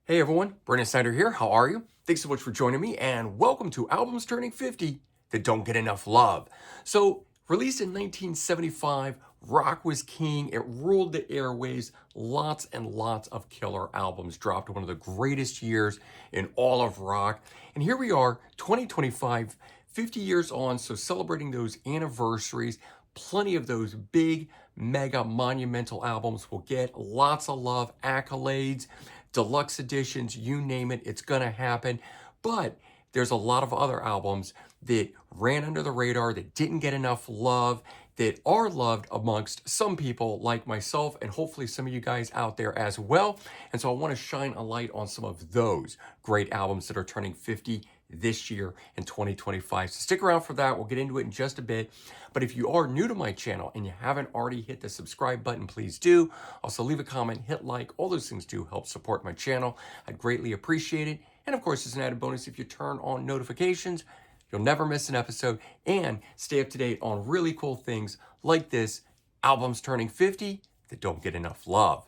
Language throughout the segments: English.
Hey everyone, Brennan Snyder here. How are you? Thanks so much for joining me and welcome to Albums Turning 50 That Don't Get Enough Love. So, released in 1975, rock was king. It ruled the airwaves. Lots and lots of killer albums dropped. One of the greatest years in all of rock. And here we are, 2025, 50 years on. So, celebrating those anniversaries. Plenty of those big, mega, monumental albums will get lots of love, accolades, deluxe editions, you name it, it's gonna happen. But there's a lot of other albums that ran under the radar, that didn't get enough love, that are loved amongst some people like myself, and hopefully some of you guys out there as well. And so I want to shine a light on some of those great albums that are turning 50 this year in 2025. So stick around for that. We'll get into it in just a bit. But if you are new to my channel and you haven't already hit the subscribe button, please do. Also leave a comment, hit like, all those things do help support my channel. I'd greatly appreciate it. And of course, as an added bonus, if you turn on notifications, you'll never miss an episode and stay up to date on really cool things like this, albums turning 50 that don't get enough love.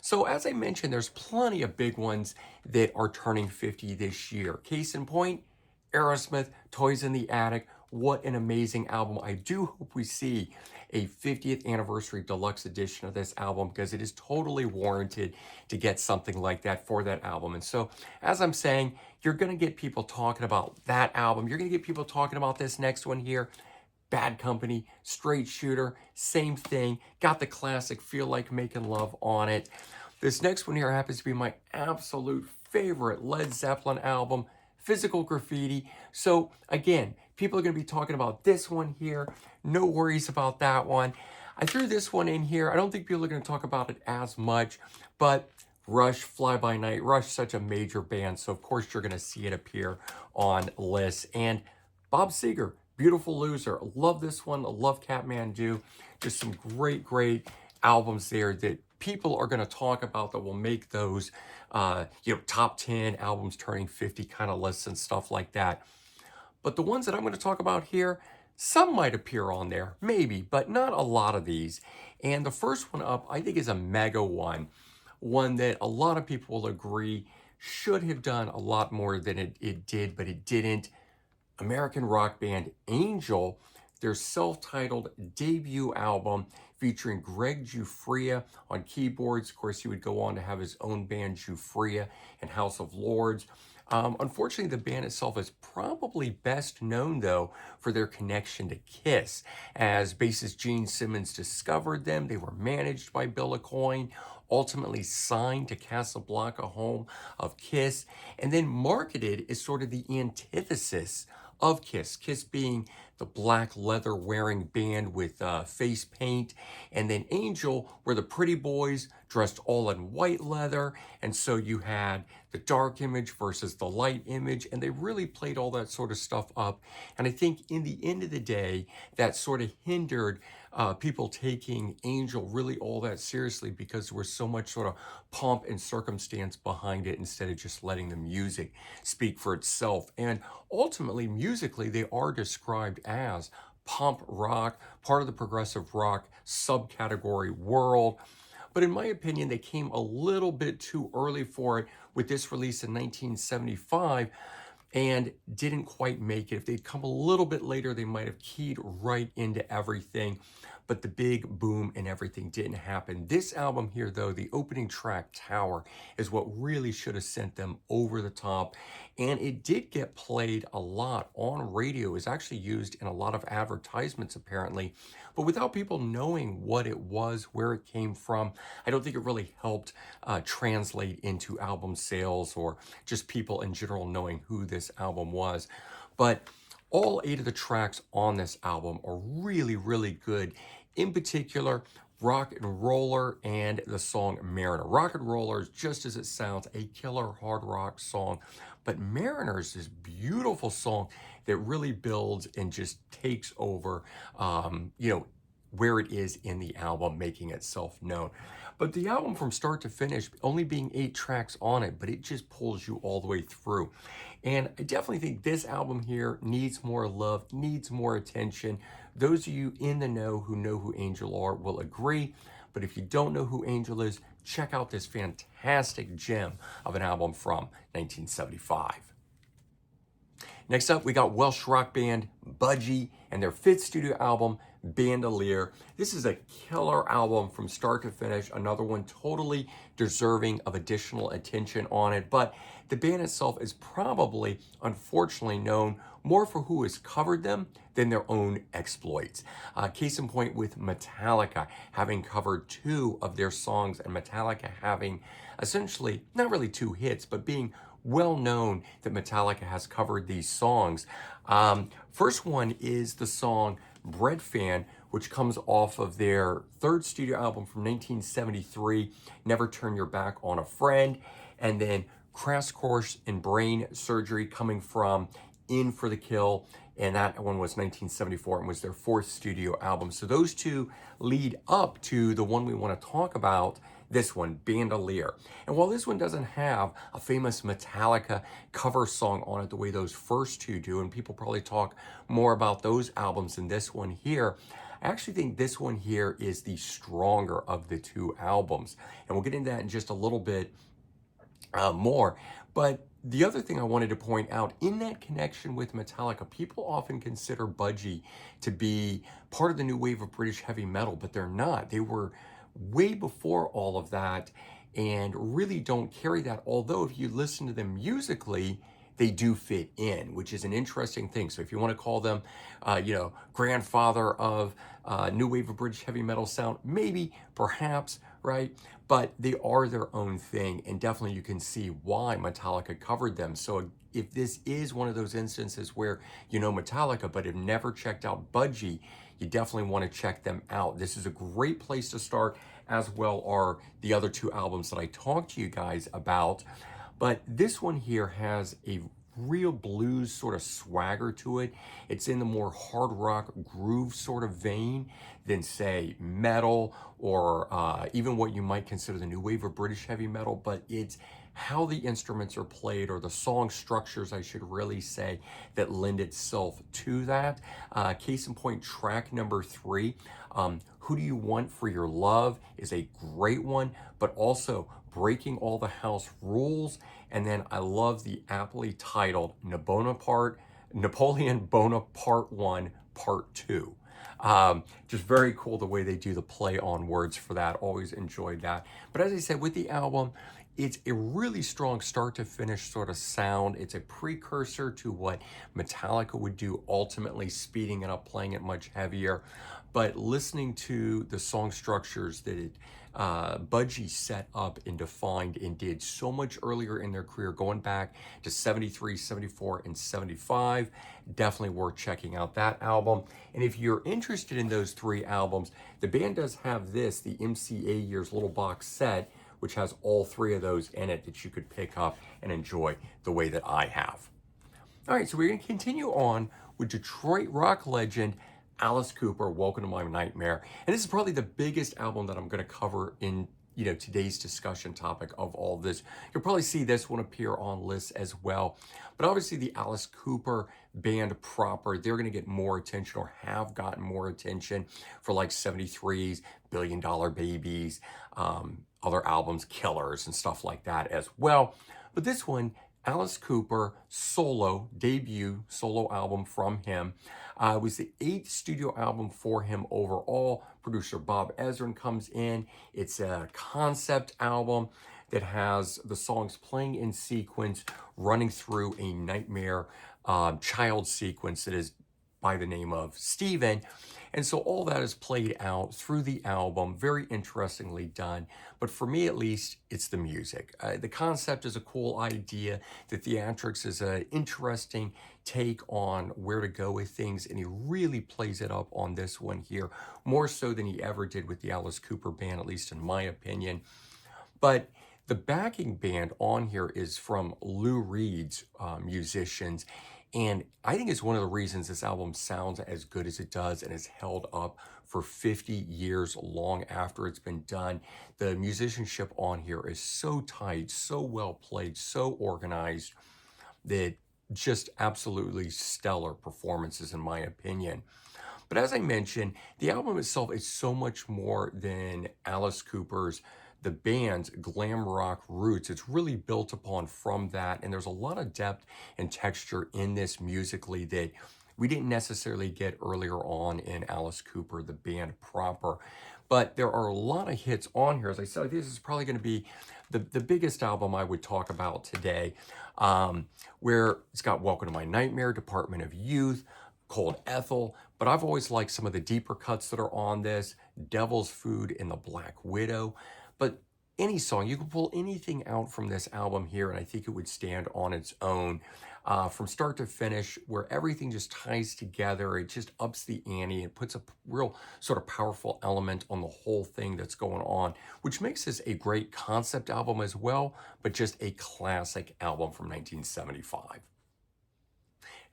So as I mentioned, there's plenty of big ones that are turning 50 this year. Case in point, Aerosmith, Toys in the Attic. What an amazing album. I do hope we see a 50th anniversary deluxe edition of this album because it is totally warranted to get something like that for that album. And so, as I'm saying, you're going to get people talking about that album. You're going to get people talking about this next one here. Bad Company, Straight Shooter, same thing. Got the classic Feel Like Making Love on it. This next one here happens to be my absolute favorite Led Zeppelin album, Physical Graffiti. So again, people are going to be talking about this one here. No worries about that one. I threw this one in here. I don't think people are going to talk about it as much, but Rush, Fly By Night. Rush, such a major band, so of course you're going to see it appear on lists. And Bob Seger, Beautiful Loser. Love this one. I love Kathmandu. Just some great, great albums there that people are going to talk about that will make those, top 10 albums turning 50 kind of lists and stuff like that. But the ones that I'm going to talk about here, some might appear on there, maybe, but not a lot of these. And the first one up, I think, is a mega one that a lot of people will agree should have done a lot more than it did, but it didn't. American rock band Angel, their self-titled debut album featuring Greg Giuffria on keyboards. Of course, he would go on to have his own band, Giuffria and House of Lords. Unfortunately, the band itself is probably best known, though, for their connection to Kiss. As bassist Gene Simmons discovered them, they were managed by Bill Aucoin, ultimately signed to Casablanca, home of Kiss, and then marketed as sort of the antithesis of Kiss. Kiss being the black leather wearing band with face paint, and then Angel were the pretty boys dressed all in white leather, and so you had the dark image versus the light image, and they really played all that sort of stuff up. And I think in the end of the day, that sort of hindered people taking Angel really all that seriously because there was so much sort of pomp and circumstance behind it instead of just letting the music speak for itself. And ultimately, musically, they are described as pop rock, part of the progressive rock subcategory world. But in my opinion, they came a little bit too early for it with this release in 1975 and didn't quite make it. If they'd come a little bit later, they might have keyed right into everything, but the big boom and everything didn't happen. This album here, though, the opening track, Tower, is what really should have sent them over the top, and it did get played a lot on radio. It was actually used in a lot of advertisements, apparently, but without people knowing what it was, where it came from, I don't think it really helped translate into album sales or just people in general knowing who this album was. But all 8 of the tracks on this album are really, really good. In particular, Rock and Roller and the song Mariner. Rock and Roller is, just as it sounds, a killer hard rock song, but Mariner is this beautiful song that really builds and just takes over, where it is in the album, making itself known. But the album from start to finish, only being 8 tracks on it, but it just pulls you all the way through. And I definitely think this album here needs more love, needs more attention. Those of you in the know who Angel are will agree. But if you don't know who Angel is, check out this fantastic gem of an album from 1975. Next up, we got Welsh rock band Budgie and their 5th studio album, Bandolier. This is a killer album from start to finish, another one totally deserving of additional attention on it, but the band itself is probably, unfortunately, known more for who has covered them than their own exploits. Case in point with Metallica having covered 2 of their songs, and Metallica having essentially, not really 2 hits, but being well known that Metallica has covered these songs. First one is the song Bread Fan, which comes off of their 3rd studio album from 1973, Never Turn Your Back on a Friend, and then Crash Course in Brain Surgery coming from In for the Kill, and that one was 1974 and was their 4th studio album. So those 2 lead up to the one we want to talk about, this one, Bandolier. And while this one doesn't have a famous Metallica cover song on it the way those first 2 do, and people probably talk more about those albums than this one here, I actually think this one here is the stronger of the 2 albums. And we'll get into that in just a little bit more. But the other thing I wanted to point out, in that connection with Metallica, people often consider Budgie to be part of the new wave of British heavy metal, but they're not. They were way before all of that and really don't carry that. Although if you listen to them musically, they do fit in, which is an interesting thing. So if you want to call them, grandfather of new wave of British heavy metal sound, maybe, perhaps, right? But they are their own thing, and definitely you can see why Metallica covered them. So if this is one of those instances where you know Metallica but have never checked out Budgie, you definitely want to check them out. This is a great place to start, as well are the other 2 albums that I talked to you guys about. But this one here has a real blues sort of swagger to it. It's in the more hard rock groove sort of vein than, say, metal or even what you might consider the new wave of British heavy metal, but it's how the instruments are played, or the song structures, I should really say, that lend itself to that. Case in point, track number 3, Who Do You Want for Your Love, is a great one, but also Breaking All the House Rules. And then I love the aptly titled Napoleon Bonaparte 1 Part 2. Just very cool the way they do the play on words for that. Always enjoyed that. But as I said, with the album, it's a really strong start to finish sort of sound. It's a precursor to what Metallica would do, ultimately speeding it up, playing it much heavier. But listening to the song structures that Budgie set up and defined and did so much earlier in their career, going back to 73, 74, and 75, definitely worth checking out that album. And if you're interested in those 3 albums, the band does have this, the MCA Years little box set, which has all 3 of those in it that you could pick up and enjoy the way that I have. All right, so we're going to continue on with Detroit rock legend Alice Cooper, Welcome to My Nightmare. And this is probably the biggest album that I'm going to cover in today's discussion topic of all this. You'll probably see this one appear on lists as well. But obviously the Alice Cooper band proper, they're going to get more attention, or have gotten more attention, for like 73's Billion Dollar Babies, other albums, Killers, and stuff like that as well. But this one, Alice Cooper debut solo album from him, was the 8th studio album for him overall. Producer Bob Ezrin comes in. It's a concept album that has the songs playing in sequence, running through a nightmare child sequence that is by the name of Steven. And so all that is played out through the album, very interestingly done. But for me, at least, it's the music. The concept is a cool idea. The theatrics is an interesting take on where to go with things. And he really plays it up on this one here, more so than he ever did with the Alice Cooper band, at least in my opinion. But the backing band on here is from Lou Reed's musicians. And I think it's one of the reasons this album sounds as good as it does and has held up for 50 years long after it's been done. The musicianship on here is so tight, so well played, so organized, that just absolutely stellar performances in my opinion. But as I mentioned, the album itself is so much more than Alice Cooper's the band's glam rock roots. It's really built upon from that, and there's a lot of depth and texture in this musically that we didn't necessarily get earlier on in Alice Cooper, the band proper. But there are a lot of hits on here. As I said, this is probably going to be the biggest album I would talk about today, where it's got Welcome to My Nightmare, Department of Youth, Cold Ethel, but I've always liked some of the deeper cuts that are on this, Devil's Food and The Black Widow. But any song, you can pull anything out from this album here, and I think it would stand on its own from start to finish, where everything just ties together. It just ups the ante. It puts a real sort of powerful element on the whole thing that's going on, which makes this a great concept album as well, but just a classic album from 1975.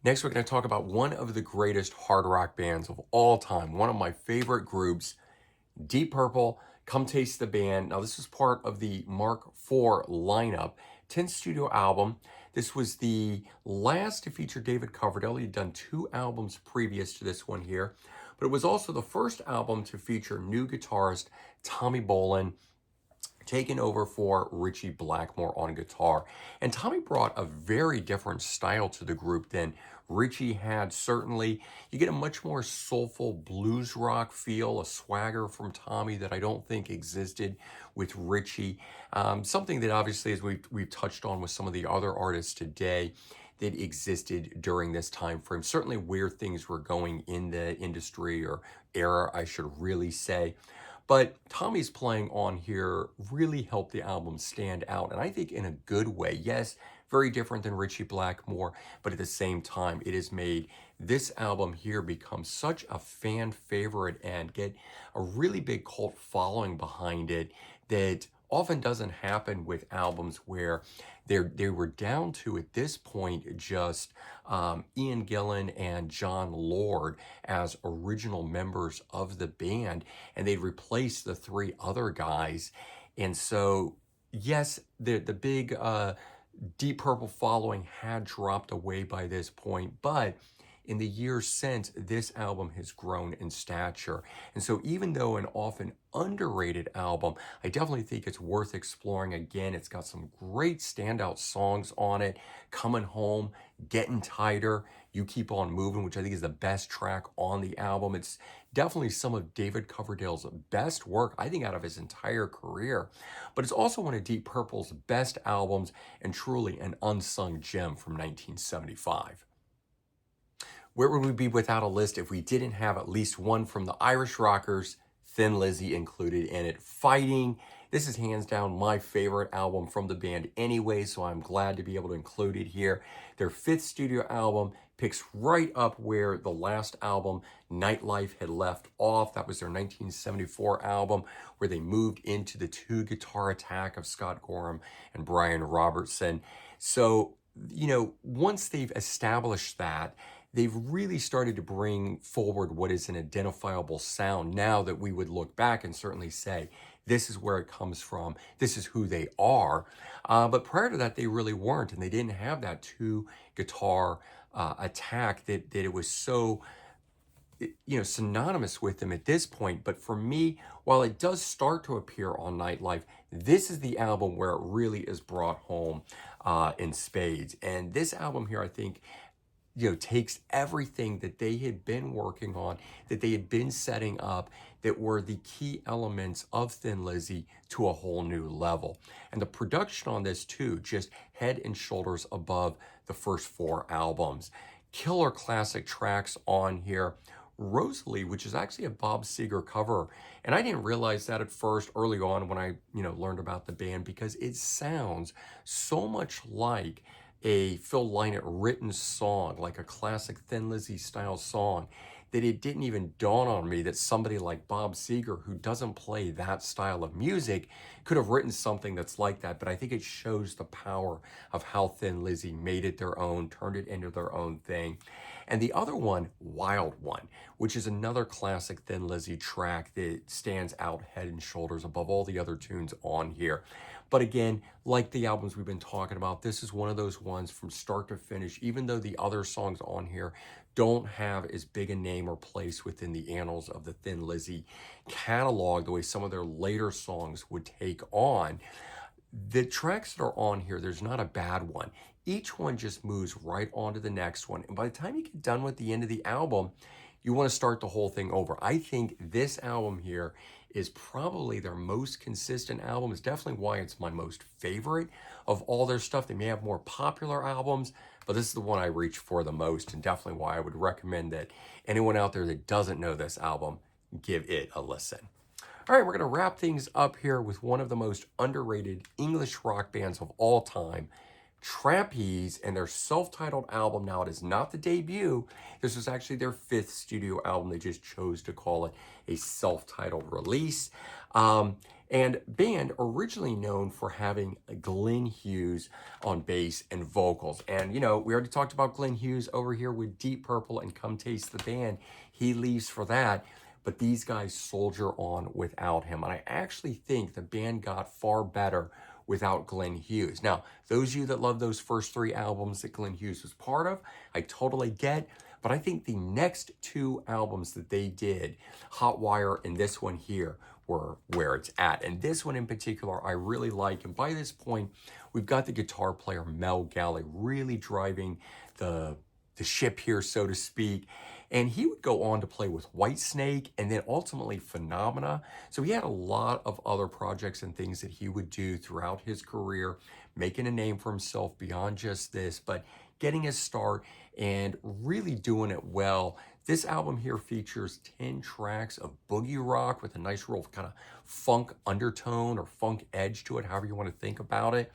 Next, we're going to talk about one of the greatest hard rock bands of all time, one of my favorite groups, Deep Purple. Come Taste the Band. Now, this is part of the Mark IV lineup, 10th studio album. This was the last to feature David Coverdale. He'd done 2 albums previous to this one here, but it was also the first album to feature new guitarist Tommy Bolin, taken over for Ritchie Blackmore on guitar. And Tommy brought a very different style to the group than Ritchie had. Certainly, you get a much more soulful blues rock feel, a swagger from Tommy that I don't think existed with Ritchie. Something that obviously, as we've touched on with some of the other artists today, that existed during this time frame. Certainly where things were going in the industry, or era, I should really say. But Tommy's playing on here really helped the album stand out, and I think in a good way. Yes, very different than Ritchie Blackmore, but at the same time, it has made this album here become such a fan favorite and get a really big cult following behind it that often doesn't happen with albums where they were down to, at this point, just Ian Gillan and John Lord as original members of the band, and they'd replace the 3 other guys. And so, yes, the big Deep Purple following had dropped away by this point, but in the years since, this album has grown in stature. And so even though an often underrated album, I definitely think it's worth exploring again. It's got some great standout songs on it. Coming Home, Getting Tighter, You Keep On Moving, which I think is the best track on the album. It's definitely some of David Coverdale's best work, I think, out of his entire career. But it's also one of Deep Purple's best albums and truly an unsung gem from 1975. Where would we be without a list if we didn't have at least one from the Irish Rockers, Thin Lizzy, included in it? Fighting. This is hands down my favorite album from the band anyway, so I'm glad to be able to include it here. Their 5th studio album picks right up where the last album, Nightlife, had left off. That was their 1974 album, where they moved into the 2-guitar attack of Scott Gorham and Brian Robertson. So, once they've established that, they've really started to bring forward what is an identifiable sound now that we would look back and certainly say, this is where it comes from, this is who they are. But prior to that, they really weren't, and they didn't have that 2-guitar attack that it was so synonymous with them at this point. But for me, while it does start to appear on Nightlife, this is the album where it really is brought home in spades. And this album here, I think, takes everything that they had been working on, that they had been setting up, that were the key elements of Thin Lizzy, to a whole new level. And the production on this too, just head and shoulders above the first 4 albums. Killer classic tracks on here. Rosalie, which is actually a Bob Seger cover. And I didn't realize that at first, early on when I, learned about the band, because it sounds so much like a Phil Lynott written song, like a classic Thin Lizzy style song, that it didn't even dawn on me that somebody like Bob Seger, who doesn't play that style of music, could have written something that's like that. But I think it shows the power of how Thin Lizzy made it their own, turned it into their own thing. And the other one, Wild One, which is another classic Thin Lizzy track that stands out head and shoulders above all the other tunes on here. But again, like the albums we've been talking about, this is one of those ones from start to finish, even though the other songs on here don't have as big a name or place within the annals of the Thin Lizzy catalog, the way some of their later songs would take on. The tracks that are on here, there's not a bad one. Each one just moves right on to the next one. And by the time you get done with the end of the album, you want to start the whole thing over. I think this album here is probably their most consistent album. It's definitely why it's my most favorite of all their stuff. They may have more popular albums, but this is the one I reach for the most, and definitely why I would recommend that anyone out there that doesn't know this album, give it a listen. All right, we're going to wrap things up here with one of the most underrated English rock bands of all time, Trapeze, and their self-titled album. Now, it is not the debut. This was actually their 5th studio album. They just chose to call it a self-titled release. And band originally known for having Glenn Hughes on bass and vocals. And, you know, we already talked about Glenn Hughes over here with Deep Purple and Come Taste the Band. He leaves for that. But these guys soldier on without him. And I actually think the band got far better without Glenn Hughes. Now, those of you that love those first 3 albums that Glenn Hughes was part of, I totally get. But I think the next 2 albums that they did, Hot Wire and this one here, were where it's at. And this one in particular, I really like. And by this point, we've got the guitar player Mel Galley really driving the ship here, so to speak. And he would go on to play with Whitesnake and then ultimately Phenomena. So he had a lot of other projects and things that he would do throughout his career, making a name for himself beyond just this, but getting his start and really doing it well. This album here features 10 tracks of boogie rock with a nice real kind of funk undertone or funk edge to it, however you want to think about it.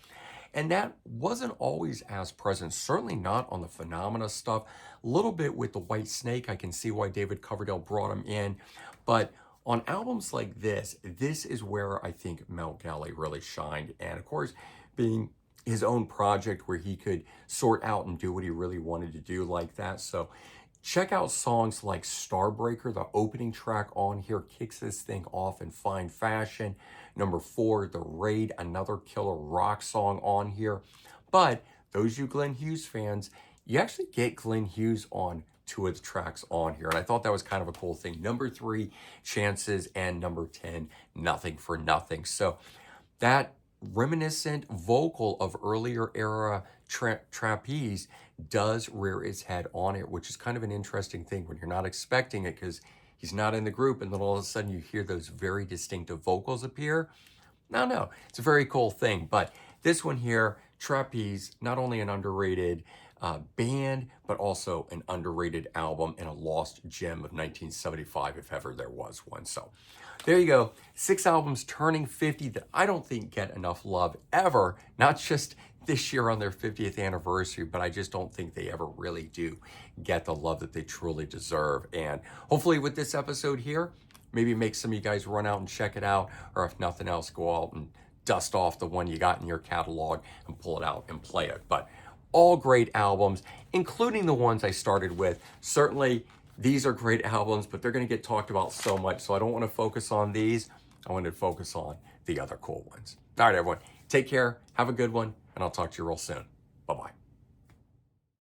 And that wasn't always as present, certainly not on the Phenomena stuff. A little bit with the Whitesnake, I can see why David Coverdale brought him in. But on albums like this is where I think Mel Galley really shined. And of course, being his own project where he could sort out and do what he really wanted to do like that. So check out songs like Starbreaker. The opening track on here kicks this thing off in fine fashion. Number 4, The Raid, another killer rock song on here. But those you Glenn Hughes fans, you actually get Glenn Hughes on 2 of the tracks on here. And I thought that was kind of a cool thing. Number 3, Chances, and number 10, Nothing for Nothing. So that reminiscent vocal of earlier era Trapeze does rear its head on it, which is kind of an interesting thing when you're not expecting it, because he's not in the group, and then all of a sudden you hear those very distinctive vocals appear. No, it's a very cool thing. But this one here, Trapeze, not only an underrated band, but also an underrated album and a lost gem of 1975, if ever there was one. So there you go. 6 albums turning 50 that I don't think get enough love ever, not just this year on their 50th anniversary, but I just don't think they ever really do get the love that they truly deserve. And hopefully with this episode here, maybe make some of you guys run out and check it out, or if nothing else, go out and dust off the one you got in your catalog and pull it out and play it. But all great albums, including the ones I started with. Certainly, these are great albums, but they're going to get talked about so much, so I don't want to focus on these. I want to focus on the other cool ones. All right, everyone, take care, have a good one, and I'll talk to you real soon. Bye-bye.